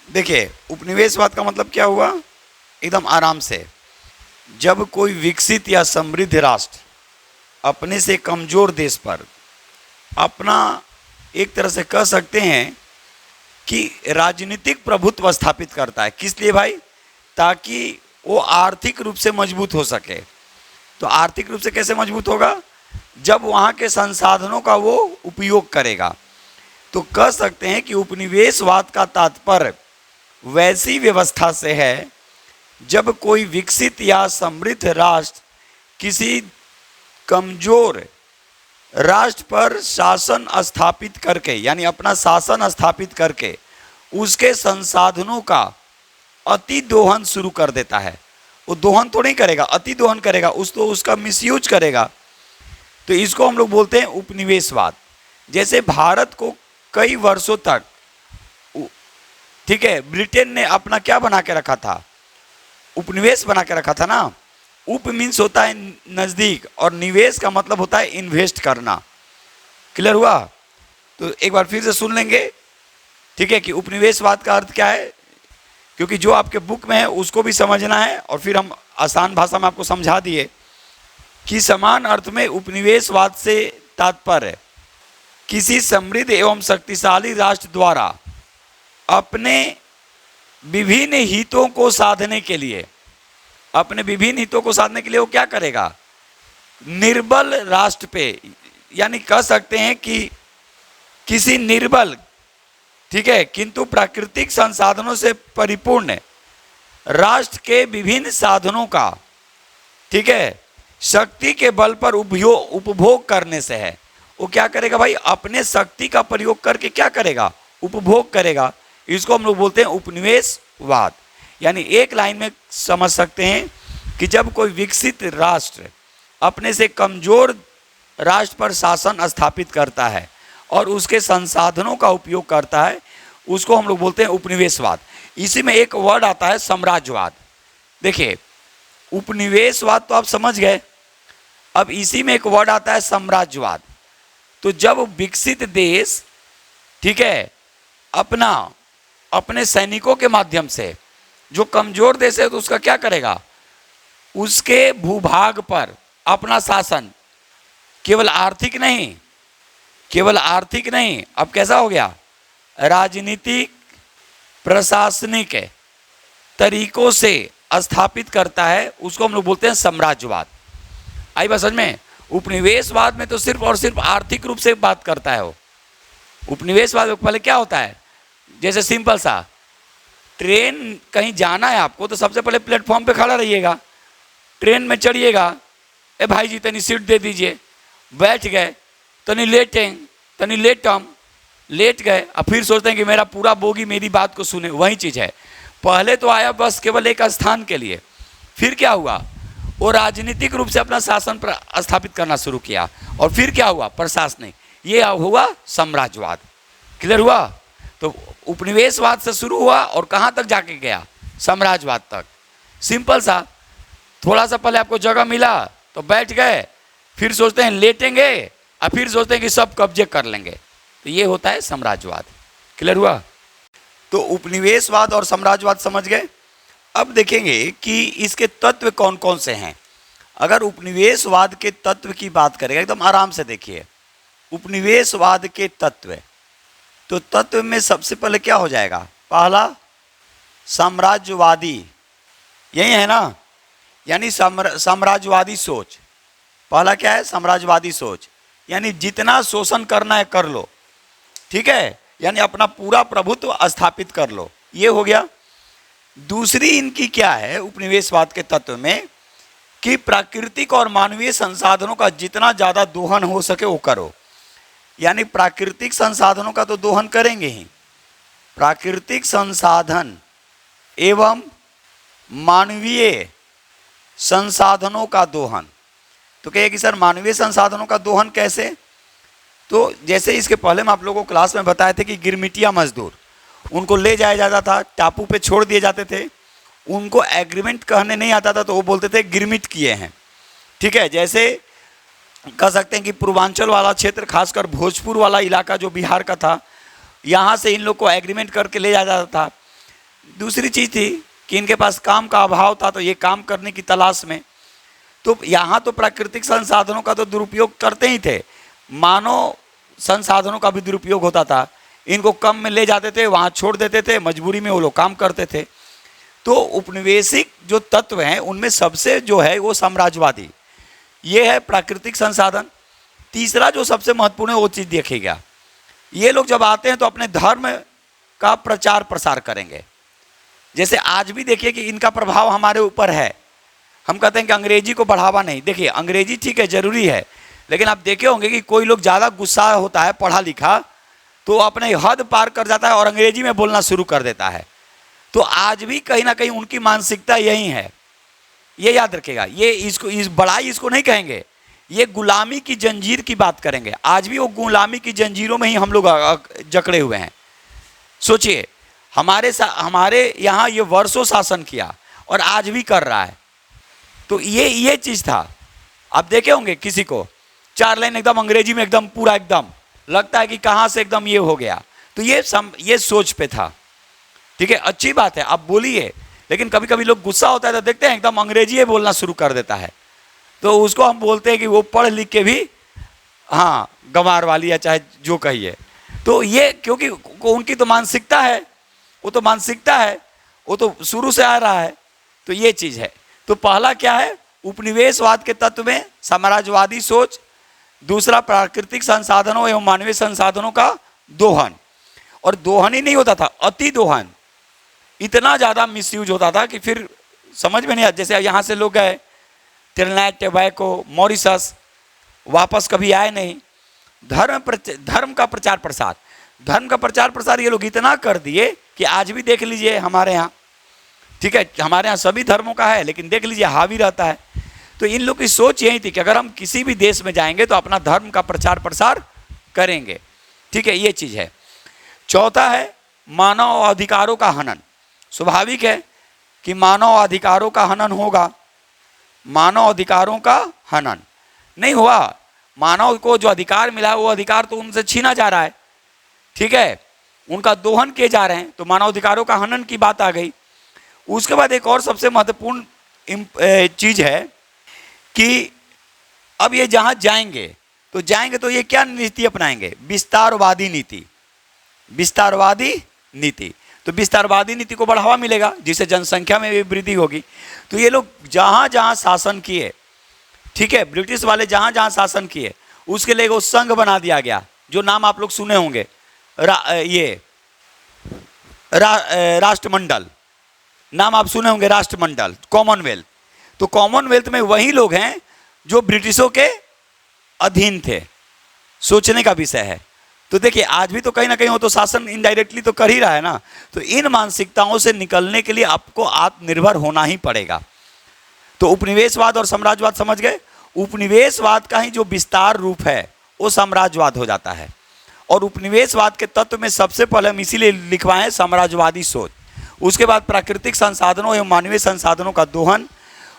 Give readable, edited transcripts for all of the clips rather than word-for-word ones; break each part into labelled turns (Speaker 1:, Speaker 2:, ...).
Speaker 1: देखिए, उपनिवेशवाद का मतलब क्या हुआ? एकदम आराम से, जब कोई विकसित या समृद्ध राष्ट्र अपने से कमजोर देश पर अपना, एक तरह से कह सकते हैं कि राजनीतिक प्रभुत्व स्थापित करता है। किस लिए भाई? ताकि वो आर्थिक रूप से मजबूत हो सके। तो आर्थिक रूप से कैसे मजबूत होगा? जब वहाँ के संसाधनों का वो उपयोग करेगा। तो कह सकते हैं कि उपनिवेशवाद का तात्पर्य वैसी व्यवस्था से है जब कोई विकसित या समृद्ध राष्ट्र किसी कमजोर राष्ट्र पर शासन स्थापित करके, यानी अपना शासन स्थापित करके उसके संसाधनों का अति दोहन शुरू कर देता है। वो दोहन तो नहीं करेगा, अति दोहन करेगा, उसका मिसयूज करेगा। तो इसको हम लोग बोलते हैं उपनिवेशवाद। जैसे भारत को कई वर्षों तक, ठीक है, ब्रिटेन ने अपना क्या बना के रखा था? उपनिवेश बना के रखा था ना। उप मीन्स होता है नज़दीक, और निवेश का मतलब होता है इन्वेस्ट करना। क्लियर हुआ? तो एक बार फिर से सुन लेंगे, ठीक है, कि उपनिवेशवाद का अर्थ क्या है, क्योंकि जो आपके बुक में है उसको भी समझना है, और फिर हम आसान भाषा में आपको समझा दिए कि समान अर्थ में उपनिवेशवाद से तात्पर्य किसी समृद्ध एवं शक्तिशाली राष्ट्र द्वारा अपने विभिन्न हितों को साधने के लिए, अपने विभिन्न हितों को साधने के लिए वो क्या करेगा? निर्बल राष्ट्र पे, यानी कह सकते हैं कि किसी निर्बल, ठीक है, किंतु प्राकृतिक संसाधनों से परिपूर्ण राष्ट्र के विभिन्न साधनों का, ठीक है, शक्ति के बल पर उपभोग करने से है। वो क्या करेगा भाई? अपने शक्ति का प्रयोग करके क्या करेगा? उपभोग करेगा। इसको हम लोग बोलते हैं उपनिवेशवाद। यानी एक लाइन में समझ सकते हैं कि जब कोई विकसित राष्ट्र अपने से कमजोर राष्ट्र पर शासन स्थापित करता है और उसके संसाधनों का उपयोग करता है, उसको हम लोग बोलते हैं उपनिवेशवाद। इसी में एक वर्ड आता है साम्राज्यवाद। देखिए, उपनिवेशवाद तो आप समझ गए, अब इसी में एक वर्ड आता है साम्राज्यवाद। तो जब विकसित देश, ठीक है, अपने सैनिकों के माध्यम से, जो कमजोर देश है तो उसका क्या करेगा? उसके भूभाग पर अपना शासन, केवल आर्थिक नहीं, अब कैसा हो गया? राजनीतिक, प्रशासनिक तरीकों से स्थापित करता है। उसको हम लोग बोलते हैं साम्राज्यवाद। आई बात समझ में? उपनिवेशवाद में तो सिर्फ और सिर्फ आर्थिक रूप से बात करता है वो। उपनिवेशवाद में पहले क्या होता है? जैसे सिंपल सा, ट्रेन कहीं जाना है आपको, तो सबसे पहले प्लेटफॉर्म पे खड़ा रहिएगा, ट्रेन में चढ़िएगा, ए भाई जी तनी सीट दे दीजिए, बैठ गए, तनी लेट गए, अब फिर सोचते हैं कि मेरा पूरा बोगी मेरी बात को सुने। वही चीज़ है, पहले तो आया बस केवल एक स्थान के लिए, फिर क्या हुआ? वो राजनीतिक रूप से अपना शासन स्थापित करना शुरू किया, और फिर क्या हुआ? प्रशासनिक, ये हुआ साम्राज्यवाद। क्लियर हुआ? तो उपनिवेशवाद से शुरू हुआ और कहाँ तक जाके गया? साम्राज्यवाद तक। सिंपल सा, थोड़ा सा पहले आपको जगह मिला तो बैठ गए, फिर सोचते हैं लेटेंगे, और फिर सोचते हैं कि सब कब्जे कर लेंगे। तो ये होता है साम्राज्यवाद। क्लियर हुआ? तो उपनिवेशवाद और साम्राज्यवाद समझ गए। अब देखेंगे कि इसके तत्व कौन कौन से हैं। अगर उपनिवेशवाद के तत्व की बात करें, एकदम आराम से देखिए, उपनिवेशवाद के तत्व, तो तत्व में सबसे पहले क्या हो जाएगा? पहला, साम्राज्यवादी, यही है ना, यानी साम्राज्यवादी सोच। पहला क्या है? साम्राज्यवादी सोच, यानी जितना शोषण करना है कर लो, ठीक है, यानी अपना पूरा प्रभुत्व स्थापित कर लो, ये हो गया। दूसरी इनकी क्या है उपनिवेशवाद के तत्व में, कि प्राकृतिक और मानवीय संसाधनों का जितना ज़्यादा दोहन हो सके वो करो। यानी प्राकृतिक संसाधनों का तो दोहन करेंगे ही, प्राकृतिक संसाधन एवं मानवीय संसाधनों का दोहन। तो कहिए कि सर मानवीय संसाधनों का दोहन कैसे? तो जैसे इसके पहले मैं आप लोगों को क्लास में बताए थे कि गिरमिटिया मजदूर, उनको ले जाया जाता था, टापू पे छोड़ दिए जाते थे, उनको एग्रीमेंट कहने नहीं आता था तो वो बोलते थे गिरमिट किए हैं, ठीक है। जैसे कह सकते हैं कि पूर्वांचल वाला क्षेत्र, खासकर भोजपुर वाला इलाका जो बिहार का था, यहाँ से इन लोग को एग्रीमेंट करके ले जाया जाता था। दूसरी चीज थी कि इनके पास काम का अभाव था, तो ये काम करने की तलाश में, तो यहाँ तो प्राकृतिक संसाधनों का तो दुरुपयोग करते ही थे, मानव संसाधनों का भी दुरुपयोग होता था। इनको कम में ले जाते थे, वहाँ छोड़ देते थे, मजबूरी में वो लोग काम करते थे। तो उपनिवेशिक जो तत्व हैं उनमें सबसे जो है वो साम्राज्यवादी, ये है प्राकृतिक संसाधन। तीसरा जो सबसे महत्वपूर्ण है वो चीज़ देखिएगा, ये लोग जब आते हैं तो अपने धर्म का प्रचार प्रसार करेंगे। जैसे आज भी देखिए कि इनका प्रभाव हमारे ऊपर है। हम कहते हैं कि अंग्रेजी को बढ़ावा नहीं, देखिए अंग्रेजी ठीक है ज़रूरी है, लेकिन आप देखे होंगे कि कोई लोग ज़्यादा गुस्सा होता है पढ़ा लिखा तो अपने हद पार कर जाता है और अंग्रेजी में बोलना शुरू कर देता है। तो आज भी कहीं ना कहीं उनकी मानसिकता यही है, ये याद रखेगा। ये इसको इस बड़ाई इसको नहीं कहेंगे, ये गुलामी की जंजीर की बात करेंगे। आज भी वो गुलामी की जंजीरों में ही हम लोग जकड़े हुए हैं। सोचिए हमारे यहाँ ये वर्षों शासन किया और आज भी कर रहा है। तो ये चीज़ था। आप देखे होंगे किसी को 4 लाइन एकदम अंग्रेजी में एकदम पूरा एकदम लगता है कि कहाँ से एकदम ये हो गया, तो ये सोच पे था। ठीक है, अच्छी बात है, आप बोलिए, लेकिन कभी कभी लोग गुस्सा होता है तो देखते हैं एकदम अंग्रेजी ही बोलना शुरू कर देता है, तो उसको हम बोलते हैं कि वो पढ़ लिख के भी हाँ गंवार वाली या चाहे जो कहिए। तो ये क्योंकि उनकी तो मानसिकता है, वो तो मानसिकता है, वो तो शुरू से आ रहा है। तो ये चीज़ है। तो पहला क्या है, उपनिवेशवाद के तत्व में साम्राज्यवादी सोच। दूसरा प्राकृतिक संसाधनों एवं मानवीय संसाधनों का दोहन, और दोहन ही नहीं होता था, अति दोहन, इतना ज़्यादा मिसयूज होता था कि फिर समझ में नहीं आता। जैसे यहाँ से लोग गए त्रिनाद, टोबैको, मॉरिशस, वापस कभी आए नहीं। धर्म का प्रचार प्रसार ये लोग इतना कर दिए कि आज भी देख लीजिए हमारे यहाँ, ठीक है, हमारे यहाँ सभी धर्मों का है, लेकिन देख लीजिए हावी रहता है। तो इन लोग की सोच यही थी कि अगर हम किसी भी देश में जाएंगे तो अपना धर्म का प्रचार प्रसार करेंगे। ठीक है, ये चीज़ है। चौथा है मानव अधिकारों का हनन। स्वाभाविक है कि मानव अधिकारों का हनन होगा। मानव अधिकारों का हनन नहीं हुआ, मानव को जो अधिकार मिला वो अधिकार तो उनसे छीना जा रहा है। ठीक है, उनका दोहन किए जा रहे हैं, तो मानव अधिकारों का हनन की बात आ गई। उसके बाद एक और सबसे महत्वपूर्ण चीज़ है कि अब ये जहाँ जाएंगे तो ये क्या नीति अपनाएंगे, विस्तारवादी नीति। विस्तारवादी नीति, तो विस्तारवादी नीति को बढ़ावा मिलेगा जिससे जनसंख्या में भी वृद्धि होगी। तो ये लोग जहाँ जहाँ शासन किए, ठीक है, ब्रिटिश वाले जहाँ जहाँ शासन किए उसके लिए वो संघ बना दिया गया, जो नाम आप लोग सुने होंगे, राष्ट्रमंडल, नाम आप सुने होंगे, राष्ट्रमंडल, कॉमनवेल्थ। तो कॉमनवेल्थ में वही लोग हैं जो ब्रिटिशों के अधीन थे। सोचने का विषय है। तो देखिए आज भी तो कहीं ना कहीं वो तो शासन इनडायरेक्टली तो कर ही रहा है ना। तो इन मानसिकताओं से निकलने के लिए आपको आत्मनिर्भर होना ही पड़ेगा। तो उपनिवेशवाद और साम्राज्यवाद समझ गए। उपनिवेशवाद का ही जो विस्तार रूप है वो साम्राज्यवाद हो जाता है। और उपनिवेशवाद के तत्व में सबसे पहले हम इसीलिए लिखवाएं साम्राज्यवादी सोच, उसके बाद प्राकृतिक संसाधनों एवं मानवीय संसाधनों का दोहन,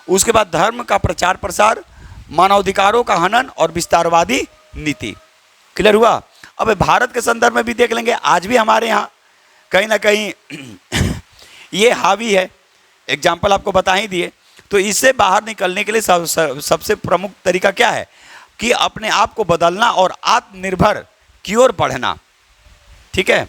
Speaker 1: उसके बाद धर्म का प्रचार प्रसार, मानवाधिकारों का हनन और विस्तारवादी नीति। क्लियर हुआ। अब भारत के संदर्भ में भी देख लेंगे, आज भी हमारे यहाँ कहीं ना कहीं ये हावी है। एग्जाम्पल आपको बता ही दिए। तो इससे बाहर निकलने के लिए सबसे प्रमुख तरीका क्या है कि अपने आप को बदलना और आत्मनिर्भर की ओर बढ़ना। ठीक है।